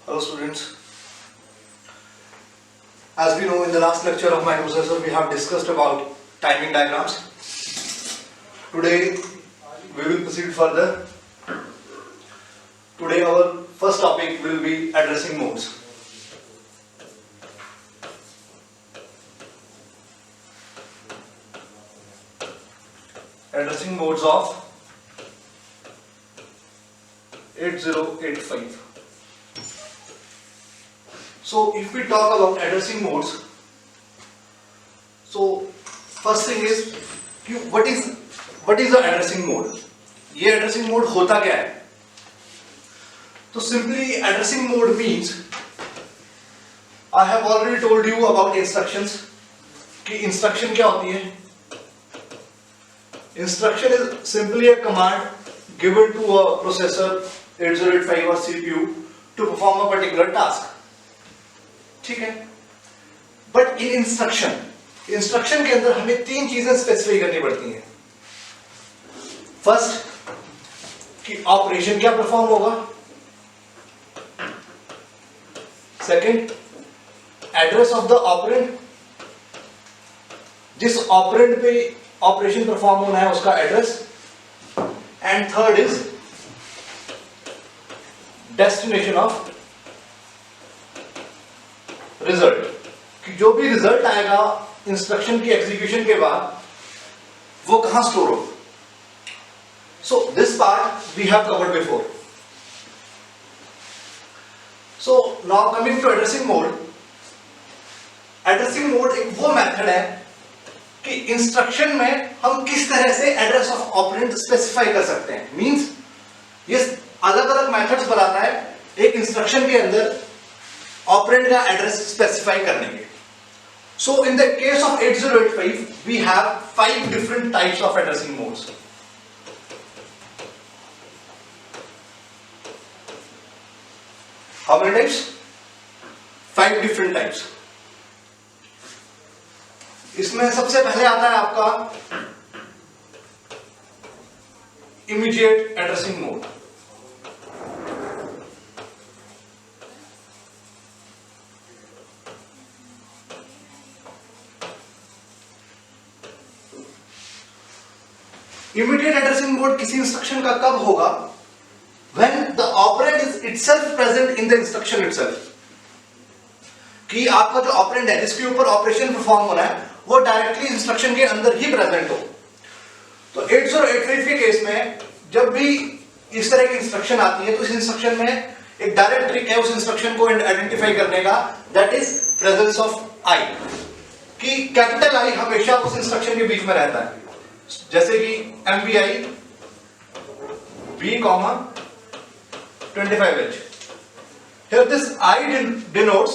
Hello students. As we know, in the last lecture of microprocessor we have discussed about timing diagrams. Today we will proceed further. Today our first topic will be addressing modes. Addressing modes of 8085. So if we talk about addressing modes, so first thing is what is the addressing mode? ये addressing mode होता क्या है? तो simply addressing mode means I have already told you about instructions कि instruction क्या होती है? Instruction is simply a command given to a processor 8085 or CPU to perform a particular task. ठीक है? But in instruction के अंदर हमें तीन चीजें स्पेसिफाई करनी पड़ती हैं. फर्स्ट कि ऑपरेशन क्या परफॉर्म होगा. Second address of the operand, जिस ऑपरेंड पे ऑपरेशन परफॉर्म होना है उसका address. And third is destination of result, कि जो भी रिजल्ट आएगा इंस्ट्रक्शन की एग्जीक्यूशन के बाद वो कहां स्टोर हो. So this part we have covered before. So now coming to addressing mode. Addressing mode एक वो मेथड है कि इंस्ट्रक्शन में हम किस तरह से एड्रेस ऑफ ऑपरेंड स्पेसिफाई कर सकते हैं. मींस ये अलग अलग मेथड्स बताता है एक इंस्ट्रक्शन के अंदर ऑपरेंड का एड्रेस स्पेसिफाई करने के. So in the case of 8085 we have 5 different types of addressing modes. How many types? 5 different types. इसमें सबसे पहले आता है आपका immediate addressing mode. Immediate addressing mode किसी इंस्ट्रक्शन का कब होगा? When the operand is itself present in the instruction itself. कि आपका जो ऑपरेंड है जिसके ऊपर ऑपरेशन परफॉर्म होना है वो डायरेक्टली इंस्ट्रक्शन के अंदर ही प्रेजेंट हो. तो 8085 के केस में जब भी इस तरह की इंस्ट्रक्शन आती है तो इस इंस्ट्रक्शन में एक डायरेक्ट ट्रिक है उस इंस्ट्रक्शन को आइडेंटिफाई करने का, दैट इज प्रेजेंस ऑफ आई. कि कैपिटल आई हमेशा उस इंस्ट्रक्शन के बीच में रहता है. जैसे कि MVI B, 25H. Here this I denotes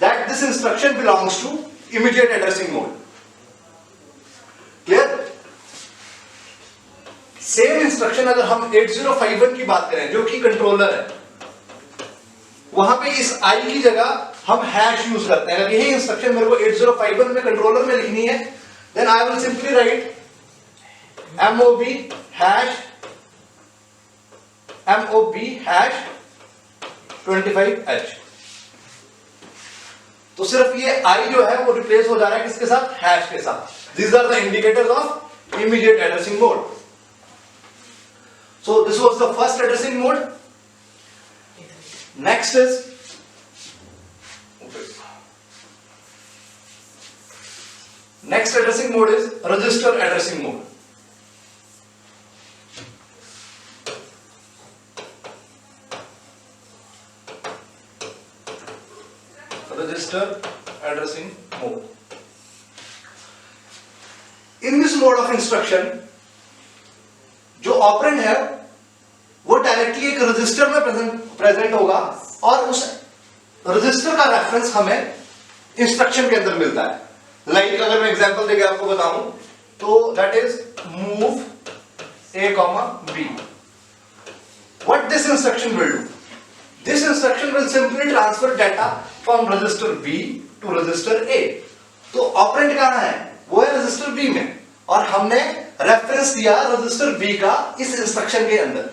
that this instruction belongs to immediate addressing mode. Clear? Same instruction अगर हम 8051 की बात करें जो कि कंट्रोलर है, वहां पे इस I की जगह हम हैश यूज करते हैं. अगर यही इंस्ट्रक्शन मेरे को 8051 में कंट्रोलर में लिखनी है, then I will simply write MOB hash 25H. तो सिर्फ ये I जो है वो रिप्लेस हो जा रहा है किसके साथ? हैश के साथ. These are the indicators of immediate addressing mode. So this was the first addressing mode. Next is next addressing mode is register addressing mode. Register addressing mode. In this mode of instruction जो operand है वो directly एक register में present होगा और उस register का reference हमें इंस्ट्रक्शन के अंदर मिलता है. लाइक अगर मैं एग्जांपल देके आपको बताऊं तो that is move A, B. What this instruction will do? This instruction will simply transfer data from register B to register A. तो ऑपरेंड कहां है? वो है रजिस्टर B में और हमने रेफरेंस दिया रजिस्टर B का इस इंस्ट्रक्शन के अंदर.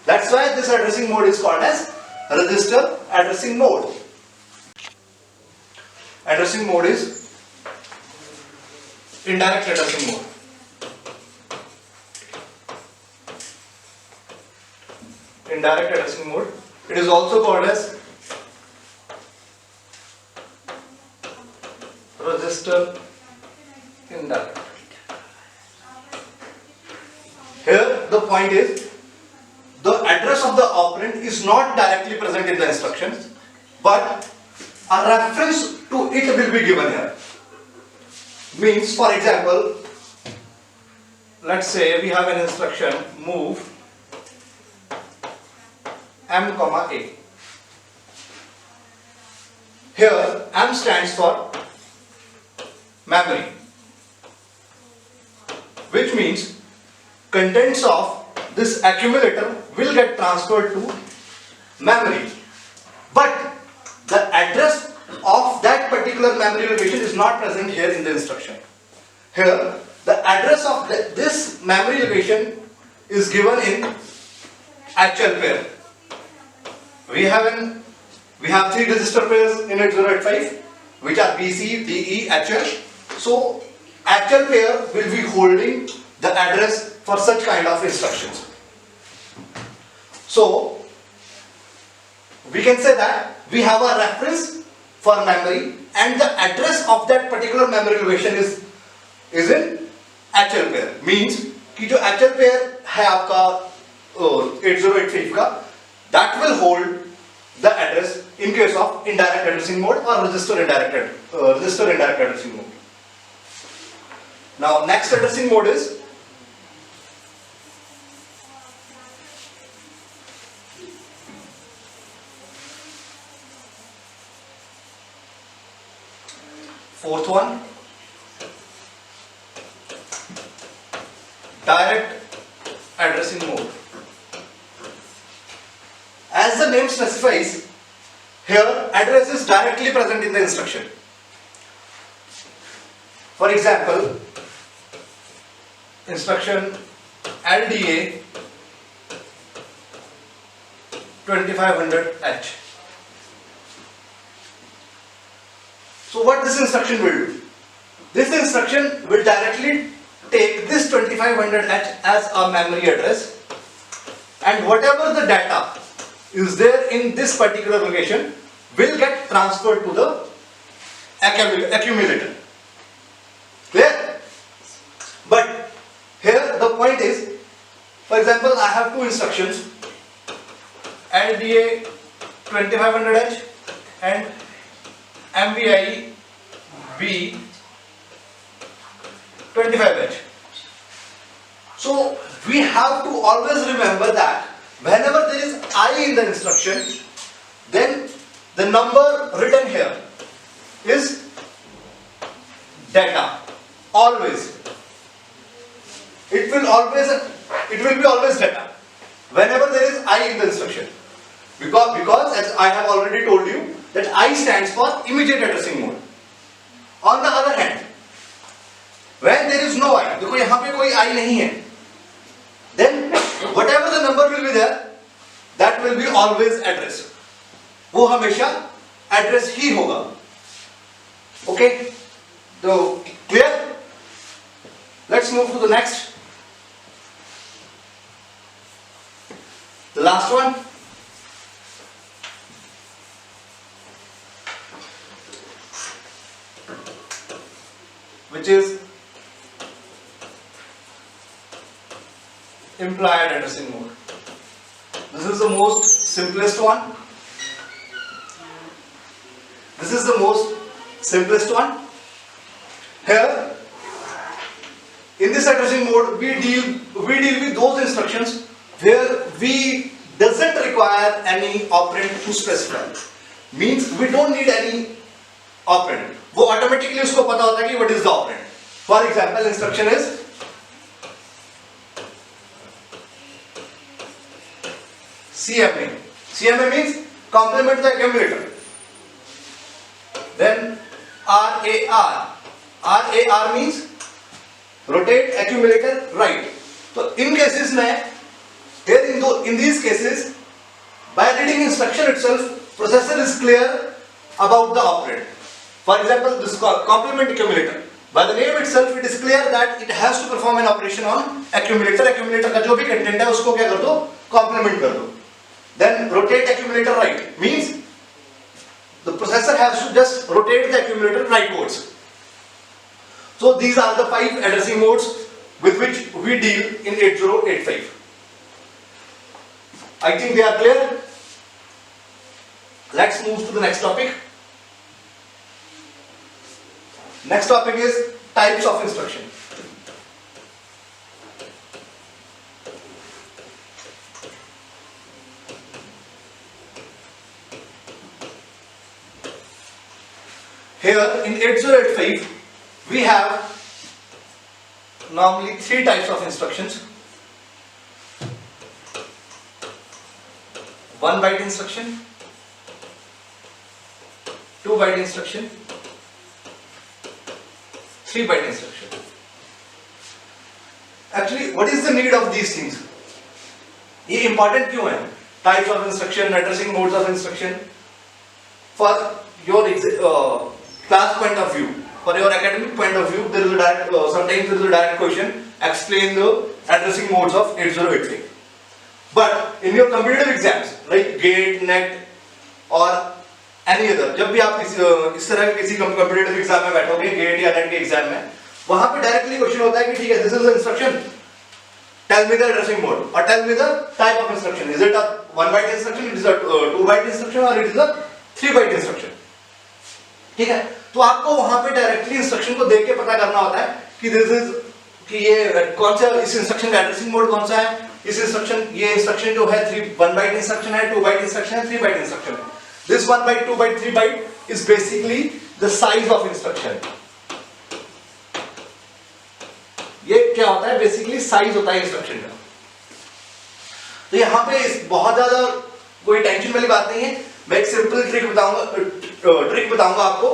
That's why this addressing mode is called as register addressing mode. Addressing mode is indirect addressing mode. Indirect addressing mode. It is also called as register indirect. Here the point is the address of the operand is not directly present in the instructions, but a reference to it will be given here. Means, for example, let's say we have an instruction move m comma a. Here m stands for memory, which means contents of this accumulator will get transferred to memory, but the address of that particular memory location is not present here in the instruction. Here the address of this memory location is given in actual pair. We have three register pairs in 8085, which are BC, DE, HL. So actual pair will be holding the address for such kind of instructions. So we can say that we have a reference for memory and the address of that particular memory location is in HL pair. Means कि जो HL pair है आपका 8085 का, that will hold the address in case of indirect addressing mode or register indirect addressing mode. Now next addressing mode is fourth one, direct addressing mode. As the name specifies, here address is directly present in the instruction. For example, instruction LDA 2500H. So what this instruction will do? This instruction will directly take this 2500H as a memory address, and whatever the data is there in this particular location will get transferred to the accumulator. Clear? But here the point is, for example, I have two instructions, LDA 2500H and MVI B 25H. So we have to always remember that whenever there is I in the instruction, then the number written here is data. Always. It will be always data whenever there is I in the instruction. Because as I have already told you that I stands for immediate addressing mode. On the other hand, when there is no I, देखो यहाँ पे कोई I नहीं है, then whatever the number will be there, that will be always address. वो हमेशा address ही होगा. Okay? So clear? Let's move to the next. The last one. Which is implied addressing mode. This is the most simplest one. This is the most simplest one. Here, in this addressing mode, we deal with those instructions where we doesn't require any operand to specify. Means we don't need any operand. वो automatically उसको पता होता है कि what is the operand. For example, instruction is CMA. CMA means complement the accumulator. Then RAR. RAR means rotate accumulator right. So in cases में, here in these cases, by reading instruction itself, processor is clear about the operand. For example, this complement accumulator. By the name itself, it is clear that it has to perform an operation on accumulator. Accumulator का जो भी content है उसको क्या कर दो? Complement कर दो. Then rotate accumulator right means the processor has to just rotate the accumulator rightwards. So these are the 5 addressing modes with which we deal in 8085. I think they are clear. Let's move to the next topic. Next topic is types of instruction. Here in 8085 we have normally 3 types of instructions. 1 byte instruction, 2 byte instruction, 3 byte instruction. Actually, what is the need of these things? ये important क्यों है? Types of instruction, addressing modes of instruction. For your class point of view, for your academic point of view, there is a direct, sometimes there is a direct question, explain the addressing modes of 8085. But in your competitive exams, like GATE, NET or any other, जब भी आप इस तरह के किसी competitive exam में बैठोगे, GATE या NET के exam में, वहाँ पे directly question होता है कि ठीक है, this is the instruction, tell me the addressing mode or tell me the type of instruction. Is it a 1 byte instruction, it is a 2 byte instruction or it is a 3 byte instruction? ठीक है, तो आपको वहां पे directly instruction को देख के पता करना होता है कि दिस इज कि ये कौन सा इस इंस्ट्रक्शन का एड्रेसिंग मोड कौन सा है. इस इंस्ट्रक्शन ये इंस्ट्रक्शन जो है 1 बाइट इंस्ट्रक्शन है, 2 बाइट इंस्ट्रक्शन है, 3 बाइट इंस्ट्रक्शन है. This 1 byte, 2 byte, 3 byte is basically the size of instruction. ये क्या होता है? बेसिकली साइज होता है इंस्ट्रक्शन का. तो यहाँ पे बहुत ज्यादा कोई टेंशन वाली बात नहीं है. मैं एक सिंपल ट्रिक बताऊंगा आपको.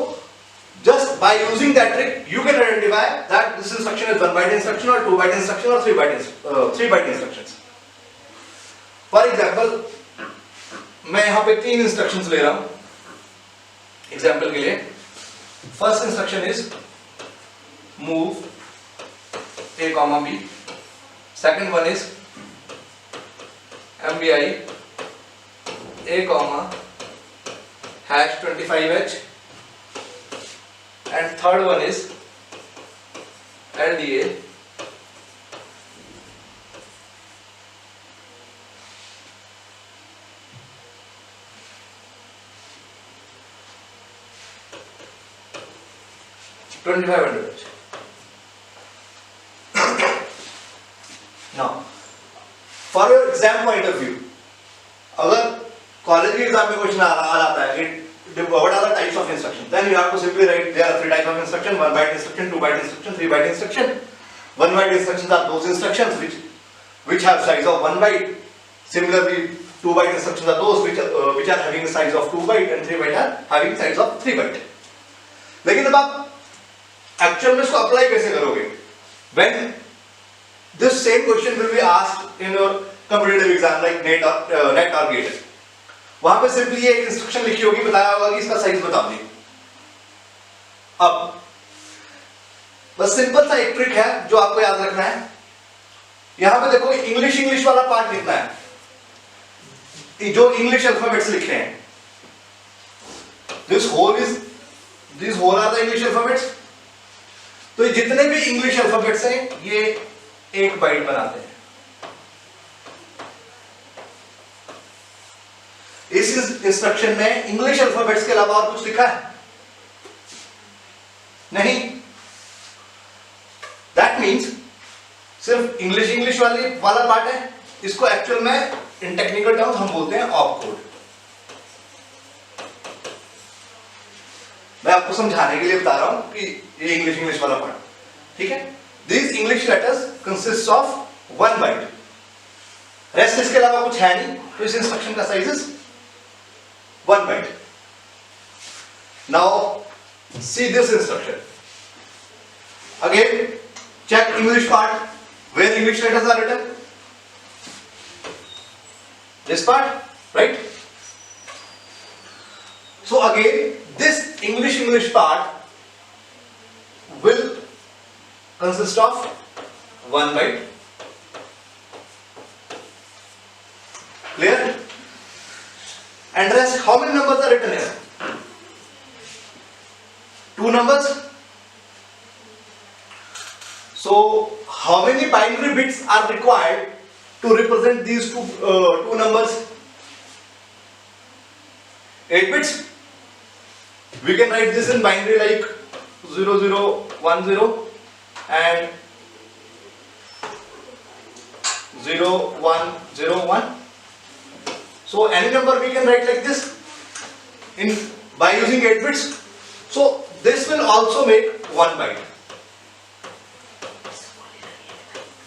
Just by using that trick, you can identify that this instruction is 1 byte instruction or 2 byte instruction or 3 byte instructions. For example, मैं यहाँ पे 3 instructions ले रहा हूँ example के लिए. First instruction is move A, B. Second one is MBI A, #25H. And third one is LDA $2500. Now, for your exam point of view, अगर college के एग्जाम में क्वेश्चन आ जाता है कि what are the types of instruction, then you have to simply write there are 3 types of instruction: 1 byte instruction, 2 byte instruction, 3 byte instruction. 1 byte instructions are those instructions which have size of 1 byte. Similarly, 2 byte instructions are those which are having a size of 2 byte and 3 byte are having size of 3 byte. लेकिन अब आप actual में इसको apply कैसे करोगे? When this same question will be asked in your competitive exam like NET or GATE, वहां पे simply एक इंस्ट्रक्शन लिखी होगी, बताया होगा कि इसका साइज बता दीजिए. अब बस सिंपल सा एक ट्रिक है जो आपको याद रखना है. यहां पे देखो इंग्लिश वाला पार्ट लिखना है, जो इंग्लिश अल्फाबेट्स लिख रहे हैं. This whole are the English alphabets. तो जितने भी इंग्लिश अल्फाबेट्स हैं ये 1 बाइट बनाते हैं. इस इंस्ट्रक्शन में इंग्लिश अल्फाबेट्स के अलावा और कुछ लिखा है नहीं. दैट मींस सिर्फ इंग्लिश वाला पार्ट है. इसको एक्चुअल में इन टेक्निकल टर्म्स हम बोलते हैं ऑप कोड. मैं आपको समझाने के लिए बता रहा हूं कि ये इंग्लिश वाला पार्ट. ठीक है. These English letters consists of 1 byte. Rest इसके अलावा कुछ है नहीं. तो इस इंस्ट्रक्शन का size is 1 byte. Now see this instruction. Again check English part where English letters are written. This part, right? So again, this English part will consist of 1 byte. Clear? And rest, how many numbers are written here? 2 numbers. So how many binary bits are required to represent these two numbers? 8 bits. We can write this in binary like 0010 and 0101. So any number we can write like this by using 8 bits. So this will also make 1 byte.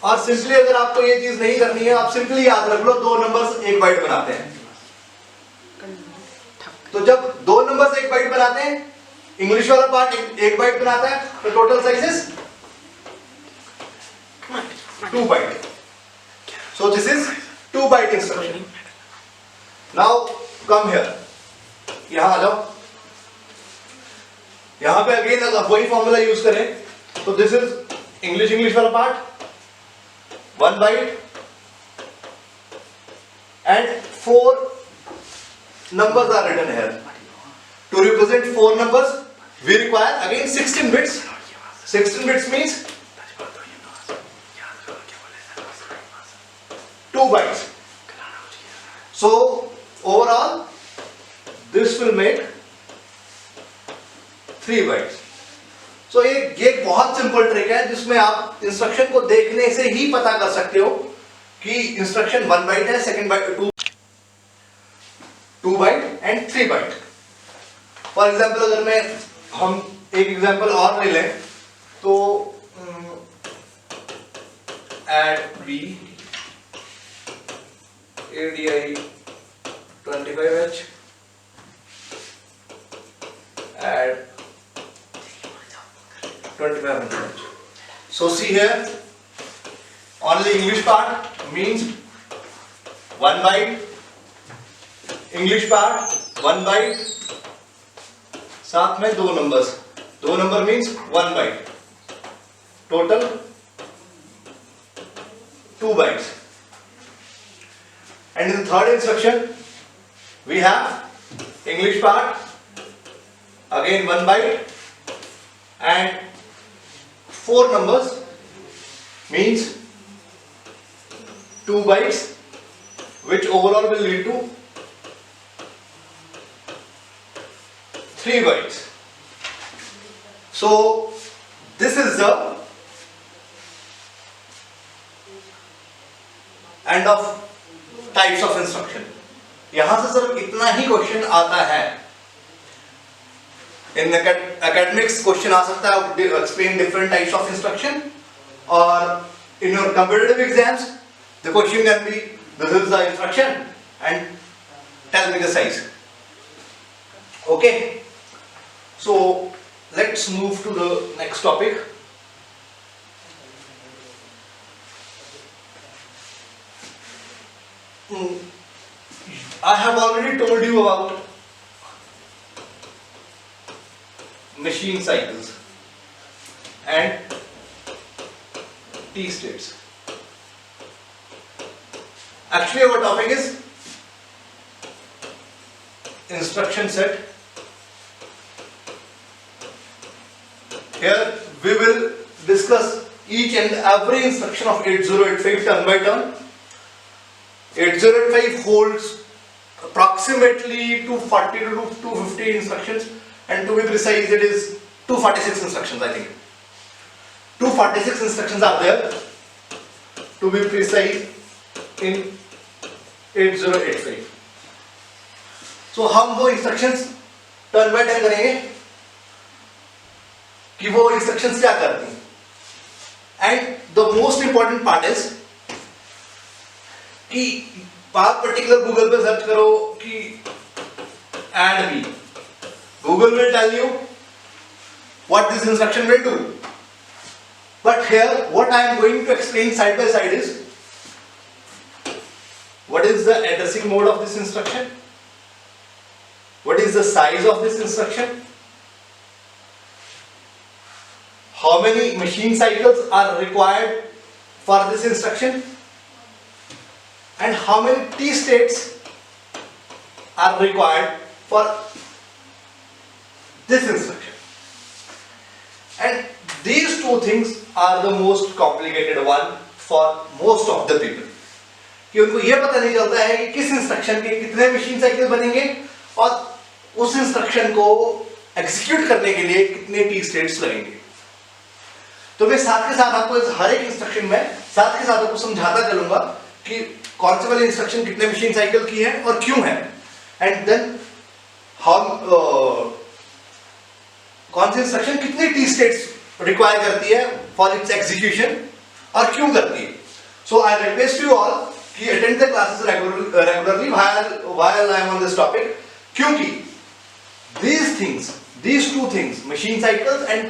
और simply अगर आपको ये चीज नहीं करनी है, आप simply याद रख लो 2 नंबर्स 1 बाइट बनाते हैं. तो जब 2 नंबर्स 1 बाइट बनाते हैं, इंग्लिश वाला पार्ट 1 बाइट बनाता है, तो total size is 2 byte. So this is 2 byte instruction. Now come here. यहां आ जाओ. यहां पे अगेन अगर वही फॉर्मूला यूज करें, तो दिस इज इंग्लिश वाला part 1 byte and 4 numbers are written here. To represent 4 numbers, we require again 16 bits. 16 bits means 2 bytes. So overall, this will make 3 bytes. So ये बहुत सिंपल ट्रिक है जिसमें आप instruction को देखने से ही पता कर सकते हो कि इंस्ट्रक्शन 1 बाइट है, second byte 2 byte and 3 byte. For example अगर हम एक एग्जांपल और ले लें तो add b ADI 25H add 2500. So see here, only English part means 1 byte, English part 1 byte, साथ में 2 numbers, 2 number means 1 byte, total 2 bytes. And in the third instruction we have English part again 1 byte and 4 numbers means 2 bytes, which overall will lead to 3 bytes. So this is the end of types of instruction. यहां से सिर्फ इतना ही question आता है. In academics question आ सकता है, explain different types of instruction, or in your competitive exams the question can be, this is the instruction and tell me the size. Okay, so let's move to the next topic. I have already told you about machine cycles and T states. Actually our topic is instruction set. Here we will discuss each and every instruction of 8085 turn by turn. 8085 holds approximately 240 to 250 instructions, and to be precise it is 246 instructions. I think 246 instructions are there, to be precise, in 8085. So हम वो instructions turn by turn करेंगे कि वो instructions क्या करती हैं. And the most important part is कि आप पर्टिकुलर गूगल पे सर्च करो कि add b, Google will tell you what this instruction will do. But here what I am going to explain side by side is what is the addressing mode of this instruction, What is the size of this instruction? How many machine cycles are required for this instruction? And how many T states are required for this instruction? And these two things are the most complicated one for most of the people. कि उनको ये पता नहीं चलता है कि किस instruction के कितने मशीन साइकिल बनेंगे और उस इंस्ट्रक्शन को एग्जीक्यूट करने के लिए कितने टी स्टेट्स लगेंगे। तो मैं साथ के साथ आपको इस हर एक इंस्ट्रक्शन में साथ के साथ आपको समझाता चलूंगा कि कौन से वाले इंस्ट्रक्शन कितने मशीन साइकिल की है और क्यों है, एंड देन हाउ कौन सी इंस्ट्रक्शन कितनी टी स्टेट्स रिक्वायर करती है फॉर इट्स एग्जीक्यूशन और क्यों करती है। सो आई रिक्वेस्ट यू ऑल कि attend the classes regularly while I am on this topic, क्योंकि these things, these two things, machine cycles and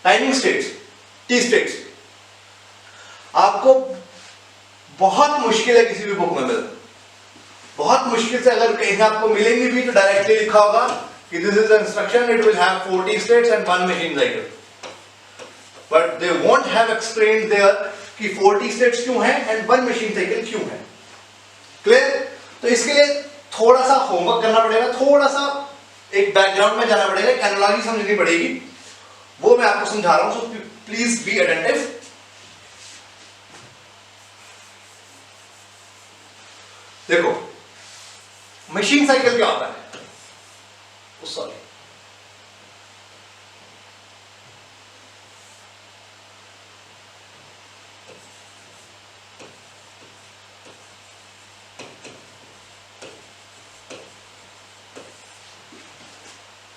timing states, T states, आपको बहुत मुश्किल है किसी भी बुक में मिलना। बहुत मुश्किल से अगर कहीं आपको मिलेंगे भी तो डायरेक्टली लिखा होगा कि this is the instruction, it will have 4 T states and 1 machine cycle, but they won't have explained there कि 4 T states क्यों है and 1 machine cycle क्यों है। क्लियर? तो इसके लिए थोड़ा सा होमवर्क करना पड़ेगा, थोड़ा सा एक बैकग्राउंड में जाना पड़ेगा, एक एनालॉजी समझनी पड़ेगी, वो मैं आपको समझा रहा हूं, सो प्लीज बी अटेंटिव। देखो मशीन साइकिल क्या होता है? सॉरी,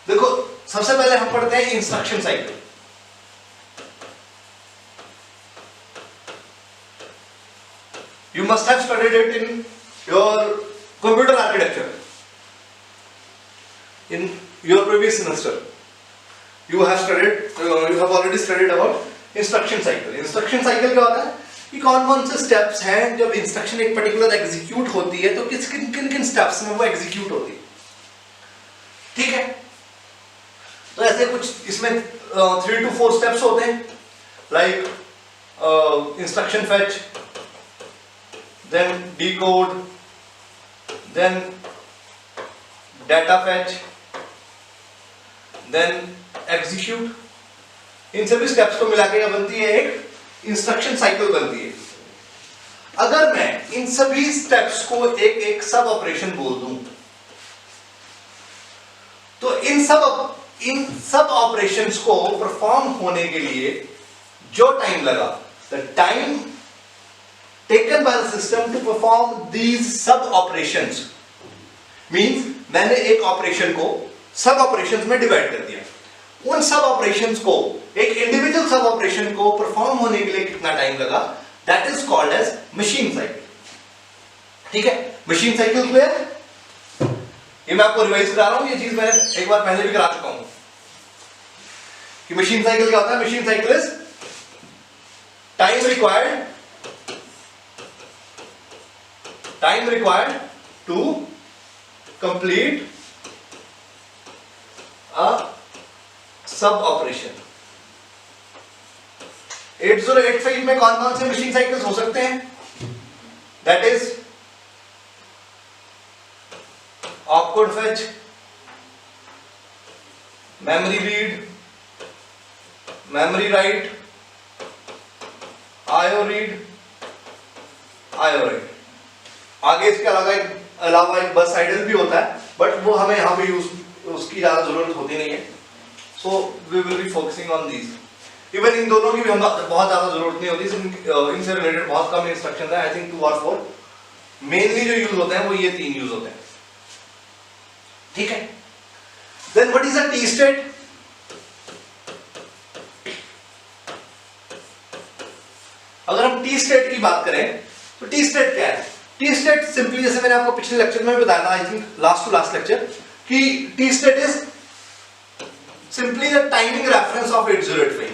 देखो सबसे पहले हम पढ़ते हैं instruction cycle. You must have studied it in your computer architecture in your previous semester. You have already studied about instruction cycle. Instruction cycle क्या होता है कि कौन कौन से स्टेप्स हैं जब इंस्ट्रक्शन एक पर्टिकुलर एग्जीक्यूट होती है तो किन किन स्टेप्स में वो एग्जीक्यूट होती है। ठीक है, तो ऐसे कुछ इसमें 3 to 4 स्टेप्स होते हैं, like instruction fetch, then decode, then data fetch, then execute. इन सभी स्टेप्स को मिला के बनती है एक इंस्ट्रक्शन साइकिल बनती है। अगर मैं इन सभी स्टेप्स को एक एक सब ऑपरेशन बोल दूं तो इन सब ऑपरेशंस को परफॉर्म होने के लिए जो टाइम लगा, the time taken by the system to perform these सब ऑपरेशंस मींस मैंने एक ऑपरेशन को सब ऑपरेशंस में डिवाइड कर दिया। उन सब ऑपरेशंस को एक इंडिविजुअल सब ऑपरेशन को परफॉर्म होने के लिए कितना टाइम लगा, that is called as machine cycle. ठीक है, मशीन साइकिल क्लियर? ये मैं आपको रिवाइज करा रहा हूं, ये चीज मैं एक बार पहले भी करा चुका हूं कि मशीन साइकिल क्या होता है। Machine cycle is time required to complete a sub operation. 8085 में कौन कौन से मशीन साइकिल्स हो सकते हैं? That is opcode fetch, memory read, memory write, IO read, IO write। आगे इसके अलावा एक बस आइडल भी होता है, बट वो हमें यहाँ पे उसकी ज्यादा जरूरत होती नहीं है, so we will be focusing on these. Even इन दोनों की भी हम बहुत ज्यादा जरूरत नहीं होती, इनसे रिलेटेड बहुत कम इंस्ट्रक्शन है, आई थिंक 2 or 4। मेनली जो यूज होते हैं वो ये 3 यूज होते हैं। ठीक है, then what is a T state? अगर हम टी स्टेट की बात करें तो टी स्टेट क्या है? टी स्टेट सिंपली, जैसे मैंने आपको पिछले लेक्चर में बताया था, I think last to last lecture, कि T state is simply the timing reference of 8085।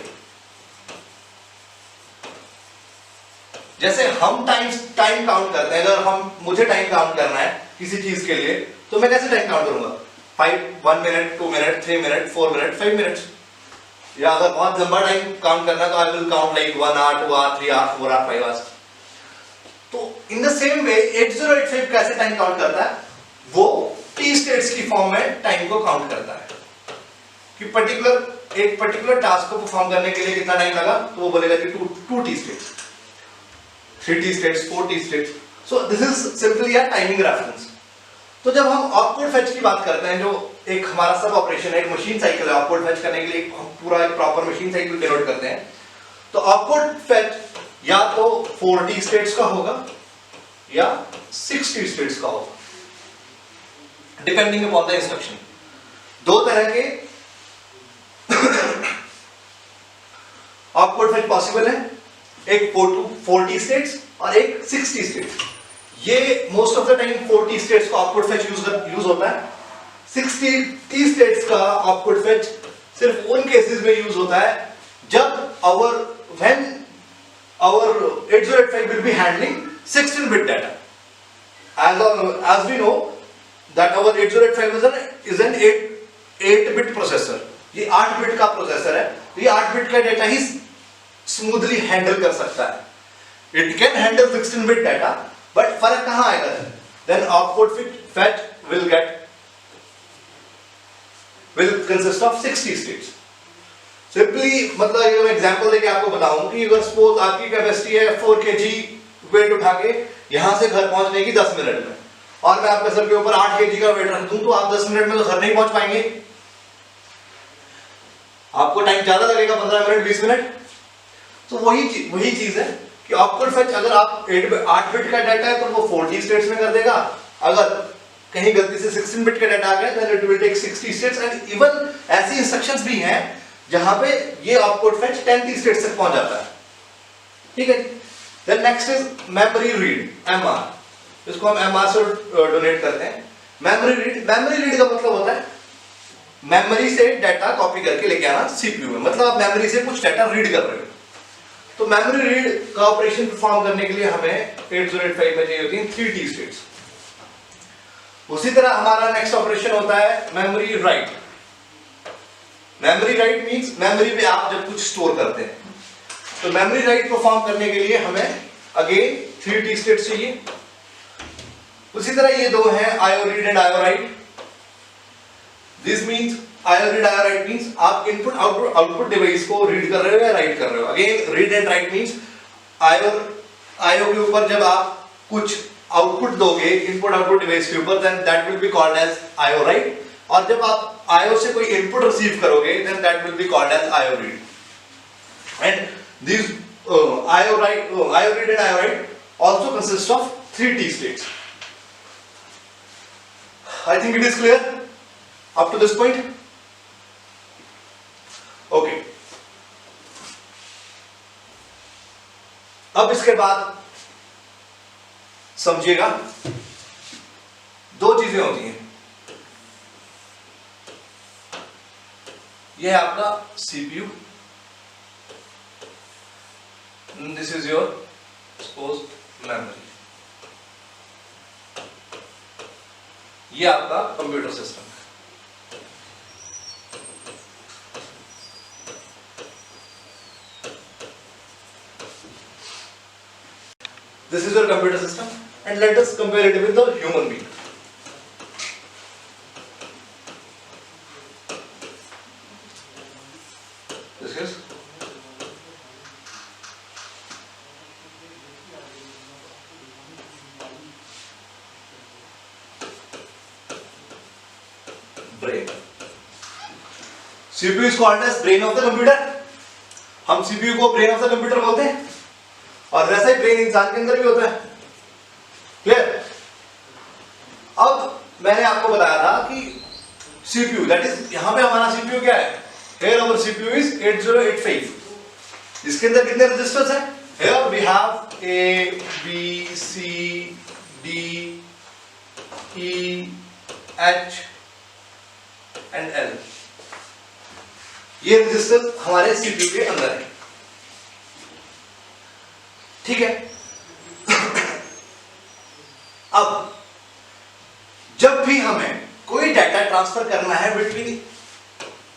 जैसे हम टाइम काउंट करते हैं, अगर मुझे टाइम काउंट करना है किसी चीज के लिए, तो मैं कैसे टाइम काउंट करूंगा? 1 minute, 2 minute, 3 minute, 4 minute, 5 minutes. या अगर बहुत लंबा टाइम काउंट करना तो I will count like 1 hour, 2 hour, 3 hour, 4 hour, 5 hours. तो इन द सेम वे 8085 कैसे टाइम काउंट करता है? वो टी स्टेट्स की फॉर्म में टाइम को काउंट करता है कि एक पर्टिकुलर टास्क को परफॉर्म करने के लिए कितना टाइम लगा, तो वो बोलेगा कि 2 T states, 3 T states, 4 T states. So this is simply a timing reference. तो जब हम आउटपुट फेच की बात करते हैं, जो एक हमारा सब ऑपरेशन है, एक मशीन साइकिल है, आउटपुट फेच करने के लिए हम पूरा एक प्रॉपर मशीन साइकिल डिनोट करते हैं। तो आउटपुट फेच या तो 4 टी स्टेट्स का होगा या 6 टी स्टेट्स का होगा, डिपेंडिंग अपॉन द इंस्ट्रक्शन। दो तरह के आउटपुट फेच पॉसिबल है, एक 4 टी स्टेट्स और एक 6 टी स्टेट्स। ये most of the time 4 T states का आउटपुट फेच यूज होता है। 6 टी स्टेट्स का आउटपुट फेच सिर्फ उन केसेस में यूज होता है जब when our 8085 will be handling 16-bit data. As we know that our 8085 is an 8-bit processor. ये 8 बिट का प्रोसेसर है, ये 8 बिट का डेटा ही स्मूथली हैंडल कर सकता है। It can handle 16-bit data, but फर्क कहां आएगा? Then output fetch will consist of 60 states. Simply मतलब ये एग्जांपल देके आपको बताऊं कि अगर सपोज आपकी कैपेसिटी है 4 kg वेट उठा के यहां से घर पहुंचने की 10 मिनट में, और मैं आपके सर के ऊपर 8 kg का वेट रख दूं, तो आप 10 मिनट में तो घर नहीं पहुंच पाएंगे, आपको टाइम ज्यादा लगेगा, 15 मिनट, 20 मिनट। तो वही चीज है कि आउटपुट फेच अगर आप 8 बिट का डाटा है तो वो 4 स्टेट्स में कर देगा, अगर कहीं गलती से 16 बिट का डाटा आ गया then it will take 60 states. And even ऐसी इंस्ट्रक्शंस भी हैं जहां पे ये आउटपुट फेच 10 स्टेट्स तक पहुंच जाता है। ठीक है। Then next is memory read, MR. इसको हम एमआर से डोनेट करते हैं। मेमोरी रीड का मतलब होता है मेमोरी से डाटा कॉपी करके लेके आना सीपीयू में, मतलब आप मेमोरी से कुछ डाटा रीड कर रहे हो। तो मेमोरी रीड का ऑपरेशन परफॉर्म करने के लिए हमें 8085 में चाहिए होती हैं 3 टी स्टेट्स। उसी तरह हमारा नेक्स्ट ऑपरेशन होता है memory write. Memory write means memory में आप जब कुछ स्टोर करते हैं, तो मेमोरी राइट परफॉर्म करने के लिए हमें अगेन 3 टी स्टेट्स चाहिए। उसी तरह ये दो हैं IO read and IO right. This means IO read IO right means आप इनपुट आउटपुट डिवाइस को रीड कर रहे हो या राइट कर रहे हो। Again read and right means IO के ऊपर जब आप कुछ आउटपुट दोगे इनपुट आउटपुट डिवाइस के ऊपर, then that will be called as IO write. और जब आप आईओ से कोई इनपुट रिसीव करोगे then that will be called as IO read. And this IO read and IO write also consist of 3 T states. I think it is clear up to this point. Okay. अब इसके बाद समझिएगा, दो चीजें होती हैं। यह है आपका CPU, this is your suppose memory, ये आपका कंप्यूटर सिस्टम है। This is your computer system, and let us compare it with the human being. This is brain. CPU is called as brain of the computer. हम CPU को brain of the computer बोलते हैं, और वैसा ही brain इंसान के अंदर भी होता है। क्लियर? अब मैंने आपको बताया था कि CPU, दैट इज यहां पे हमारा CPU क्या है? Here our CPU is 8085. इसके अंदर कितने रजिस्टर्स हैं? Here we have A, B, C, D, E, H and L. ये रजिस्टर हमारे CPU के अंदर है। ठीक है। अब जब भी हमें करना है बिटवीन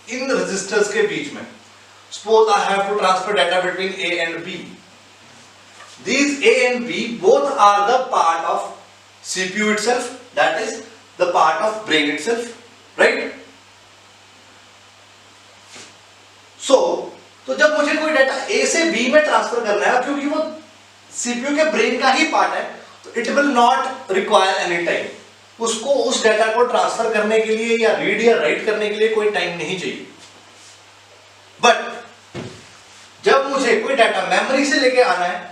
इन रजिस्टर्स के बीच में. Suppose I have to transfer data between A and B. These A and B both are the part of CPU itself, that is the part of brain itself, right? So, तो जब मुझे कोई data A से B में transfer करना है, क्योंकि वो CPU के ब्रेन का ही पार्ट है, तो it will not require any time. उसको उस डाटा को ट्रांसफर करने के लिए या रीड या राइट करने के लिए कोई टाइम नहीं चाहिए. बट जब मुझे कोई डाटा मेमोरी से लेके आना है,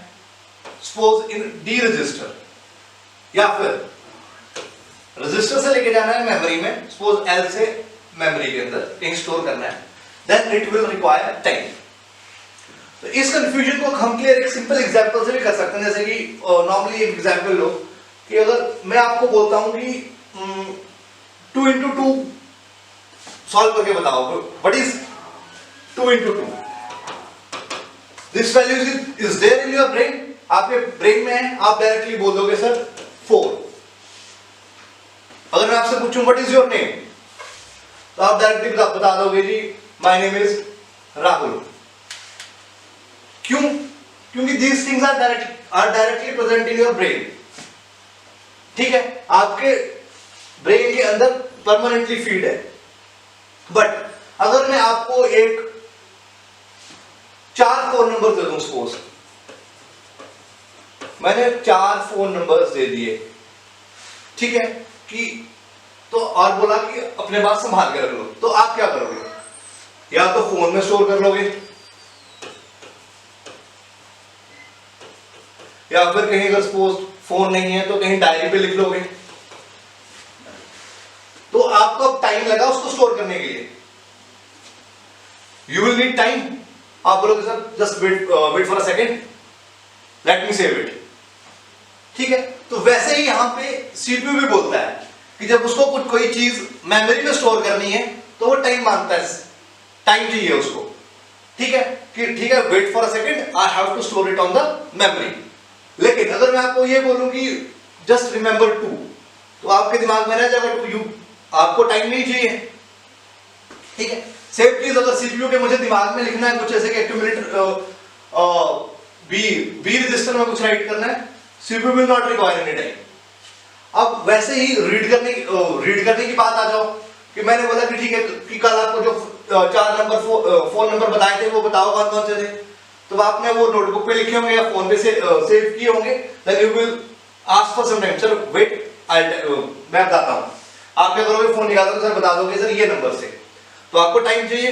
सपोज इन डी रजिस्टर, या फिर रजिस्टर से लेके जाना है मेमोरी में, सपोज एल से मेमोरी के अंदर कहीं स्टोर करना है, then it will require time. तो इस कंफ्यूजन को हम क्लियर एक सिंपल एग्जांपल से भी कर सकते हैं. जैसे कि नॉर्मली एक एग्जांपल लो कि अगर मैं आपको बोलता हूं कि 2 into 2 सॉल्व करके बताओ, what is 2 into 2? This value is there in your brain, आपके ब्रेन में है, आप डायरेक्टली बोल दोगे सर 4. अगर मैं आपसे पूछूं व्हाट इज योर नेम, तो आप डायरेक्टली बता दोगे जी माय नेम इज राहुल. क्यों? क्योंकि these things are directly present in your brain. ठीक है, आपके ब्रेन के अंदर परमानेंटली फीड है. बट अगर मैं आपको एक 4 फोन नंबर दे दूं, सपोज मैंने 4 फोन नंबर्स दे दिए, ठीक है, कि तो और बोला कि अपने पास संभाल के रख लो, तो आप क्या करोगे? या तो फोन में स्टोर कर लोगे, या फिर कहीं अगर सपोज फोन नहीं है तो कहीं डायरी पे लिख लोगे. तो आपको टाइम लगा उसको स्टोर करने के लिए, यू विल नीड टाइम. आप बोलोगे sir just wait for a second, let me save it. ठीक है, तो वैसे ही यहां पे सीपीयू भी बोलता है कि जब उसको कुछ कोई चीज मेमोरी में स्टोर करनी है तो वो टाइम मांगता है, टाइम चाहिए उसको. ठीक है, कि ठीक है wait for a second, I have to store it on the memory. लेकिन अगर मैं आपको ये बोलूं कि जस्ट रिमेंबर 2, तो आपके दिमाग में रह जाएगा 2, आपको टाइम नहीं चाहिए. ठीक है, सेम चीज अगर सीपीयू के मुझे दिमाग में लिखना है कुछ ऐसे कि एक्यूमुलेटर बी रजिस्टर में कुछ राइट करना है, CPU will not require any time. अब वैसे ही रीड करने की बात आ जाओ कि मैंने बोला कि ठीक है कि कल आपको जो 4 नंबर फोन नंबर बताए थे वो बताओ कौन कौन से थे. तो आपने वो नोटबुक पे लिखे होंगे या फोन पे सेव किए होंगे. Then you will ask for some time, चलो वेट मैं बताता हूं. आप क्या करोगे, फोन निकालोगे, सर बता दोगे सर ये नंबर से, तो आपको टाइम चाहिए.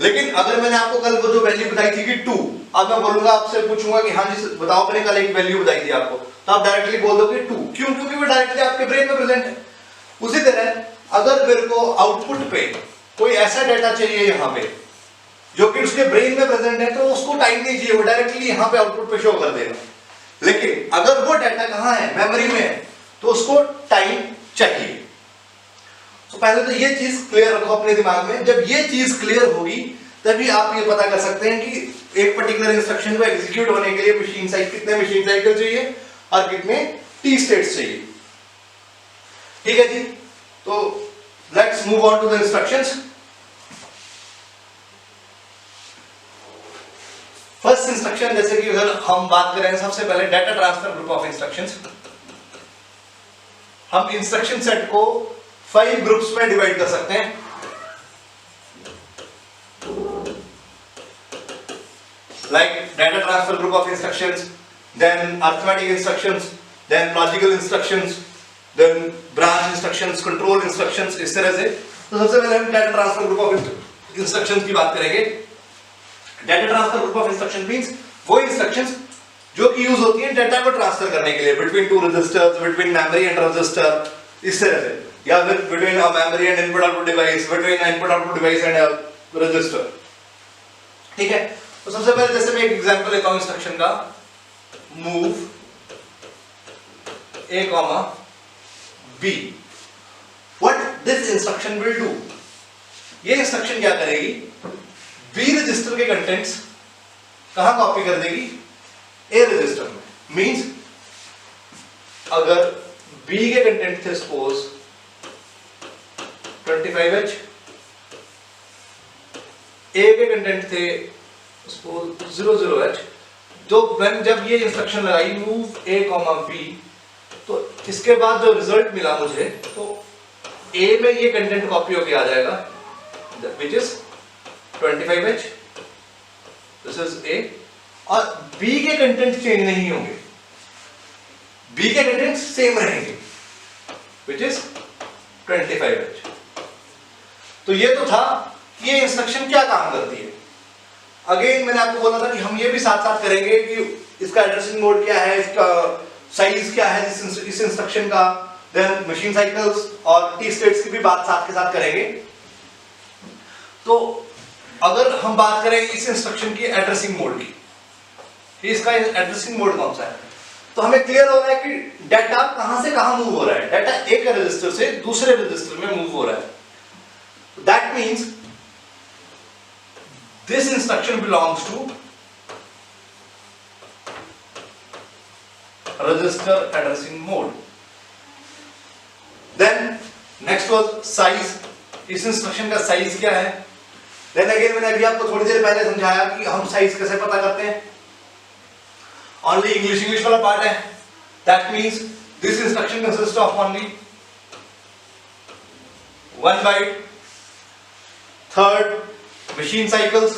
लेकिन अगर मैंने आपको कल वो जो वैल्यू बताई थी कि 2, अब मैं बोलूंगा आपसे पूछूंगा कि हाँ जी बताओ, मैंने कल एक वैल्यू बताई थी आपको, तो आप डायरेक्टली बोल दोगे 2. क्यों? क्योंकि वो डायरेक्टली आपके ब्रेन में प्रेजेंट है. उसी तरह अगर मेरे को आउटपुट पे कोई ऐसा डाटा चाहिए यहां पे जो कि उसके ब्रेन में प्रेजेंट है, तो उसको टाइम नहीं चाहिए, वो डायरेक्टली यहां पे आउटपुट पे शो कर देगा. लेकिन अगर वो डाटा कहां है, मेमोरी में है, तो उसको टाइम चाहिए. तो पहले तो ये चीज क्लियर रखो अपने दिमाग में. जब ये चीज क्लियर होगी तभी आप ये पता कर सकते हैं कि एक पर्टिकुलर इंस्ट्रक्शन को एग्जीक्यूट होने के लिए कितने मशीन साइकिल चाहिए और कितने टी स्टेट्स चाहिए. ठीक है जी, तो let's move on to the instructions. First instruction, जैसे कि अगर हम बात करें सबसे पहले data transfer group of instructions, हम इंस्ट्रक्शन सेट को 5 ग्रुप्स में डिवाइड कर सकते हैं. Like data transfer group of instructions, then arithmetic instructions, then logical instructions, then branch instructions, control instructions, इस तरह से. तो सबसे पहले हम data transfer group of instructions की बात करेंगे. Data transfer group of instruction means वो instructions जो कि यूज होती हैं डाटा को ट्रांसफर करने के लिए between 2 registers, between memory and register, इस तरह से, या फिर between a memory and input output device, between input output device and a register. ठीक है, तो सबसे पहले जैसे मैं एक एग्जांपल लेता हूं इंस्ट्रक्शन का, move A, B. What this instruction will do? ये इंस्ट्रक्शन क्या करेगी, B रजिस्टर के कंटेंट्स कहां कॉपी कर देगी, A रजिस्टर में. मींस अगर B के कंटेंट थे सपोज 25H, A के कंटेंट थे उसको 00H। तो जब ये इंस्ट्रक्शन लगाई मूव A, B, तो इसके बाद जो रिजल्ट मिला मुझे, तो A में ये कंटेंट कॉपी होके आ जाएगा which is 25H, this is A, और B के कंटेंट चेंज नहीं होंगे, B के कंटेंट सेम रहेंगे विच इज 25H। तो ये तो था कि ये इंस्ट्रक्शन क्या काम करती है। अगेन मैंने आपको बोला था कि हम ये भी साथ साथ करेंगे कि इसका एड्रेसिंग मोड क्या है, इसका साइज क्या है इस इंस्ट्रक्शन का, देन मशीन साइकिल्स और टी स्टेट्स की भी बात साथ के साथ करेंगे। तो अगर हम बात करें इस इंस्ट्रक्शन की एड्रेसिंग मोड की, इसका एड्रेसिंग मोड कौन सा है, तो हमें क्लियर हो रहा है कि डाटा कहां से कहां मूव हो रहा है, डाटा एक रजिस्टर से दूसरे रजिस्टर में मूव हो रहा है। That means this instruction belongs to register addressing mode. Then next was size, इस इंस्ट्रक्शन का साइज क्या है। Then again मैंने अभी आपको थोड़ी देर पहले समझाया कि हम साइज कैसे पता करते हैं, only English वाला पार्ट है। That means this instruction consists of only 1 byte, third machine cycles,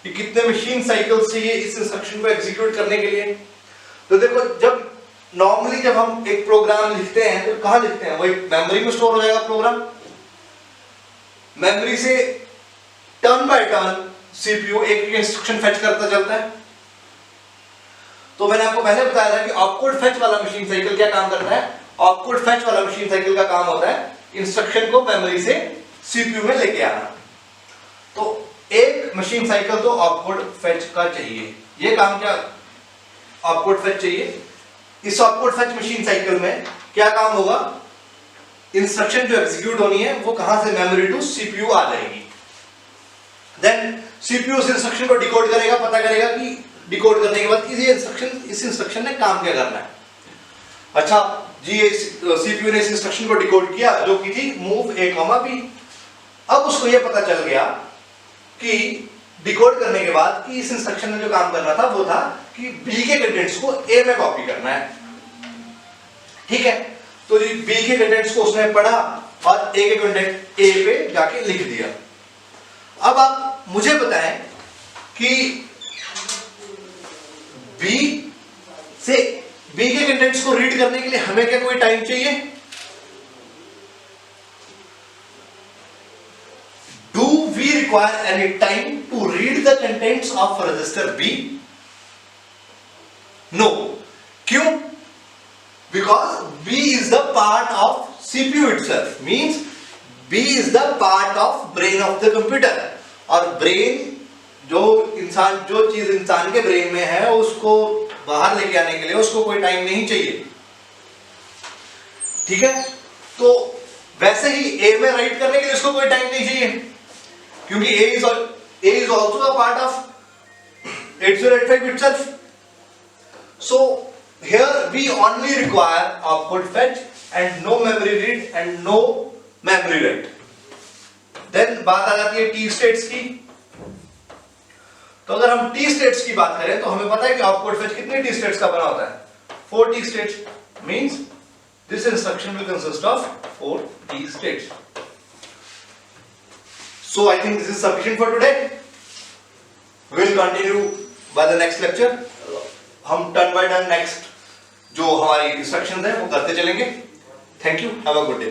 कि कितने मशीन साइकिल्स चाहिए इस इंस्ट्रक्शन को एग्जीक्यूट करने के लिए। तो देखो जब नॉर्मली जब हम एक प्रोग्राम लिखते हैं तो कहां लिखते हैं, वही मेमोरी में स्टोर हो जाएगा प्रोग्राम, मेमोरी से टर्न बाय टर्न सीपीयू एक इंस्ट्रक्शन फेच करता चलता है। तो मैंने आपको पहले बताया था कि ऑपकोड फेच वाला मशीन साइकिल क्या काम करता है, ऑपकोड फेच वाला मशीन साइकिल का काम होता है इंस्ट्रक्शन को मेमोरी से सीपीयू में लेके आना। तो एक मशीन साइकिल तो ऑपकोड फेच का चाहिए, ये काम क्या ऑपकोड फेच चाहिए। इस ऑपकोड फेच मशीन साइकिल में क्या काम होगा, इंस्ट्रक्शन जो एग्जीक्यूट होनी है वो कहां से मेमोरी टू सीपीयू आ जाएगी। देन सीपीयू उस इंस्ट्रक्शन को डिकोड करेगा, पता करेगा कि डिकोड करने के बाद इस इंस्ट्रक्शन ने काम क्या करना है। अच्छा जी, सीपीयू ने इस इंस्ट्रक्शन को डिकोड किया जो की थी मूव A, B। अब उसको ये पता चल गया कि डिकोड करने के बाद कि इस इंस्ट्रक्शन में जो काम करना था वो था कि B के कंटेंट्स को A में कॉपी करना है, ठीक है। तो जी B के कंटेंट्स को उसने पढ़ा और A के कंटेंट A पे जाके लिख दिया। अब आप मुझे बताएं कि B के कंटेंट्स को रीड करने के लिए हमें क्या कोई टाइम चाहिए? Do we require any time to read the contents of register B? No. क्यों? Because B is the part of CPU itself. Means B is the part of brain of the computer. और brain जो चीज इंसान के brain में है उसको बाहर लेके आने के लिए उसको कोई टाइम नहीं चाहिए, ठीक है। तो वैसे ही A में राइट करने के लिए उसको कोई टाइम नहीं चाहिए, क्योंकि A is also a part of 8085 itself. So here we only require opcode fetch and no memory read and no memory write. Then बात आ जाती है T states की। तो अगर हम T states की बात करें तो हमें पता है कि opcode fetch कितने T states का बना होता है, 4 T states. Means this instruction will consist of 4 T states. So I think this is sufficient for today. We will continue by the next lecture. हम टर्न बाय टर्न नेक्स्ट जो हमारी instructions हैं वो करते चलेंगे। Thank you, have a good day.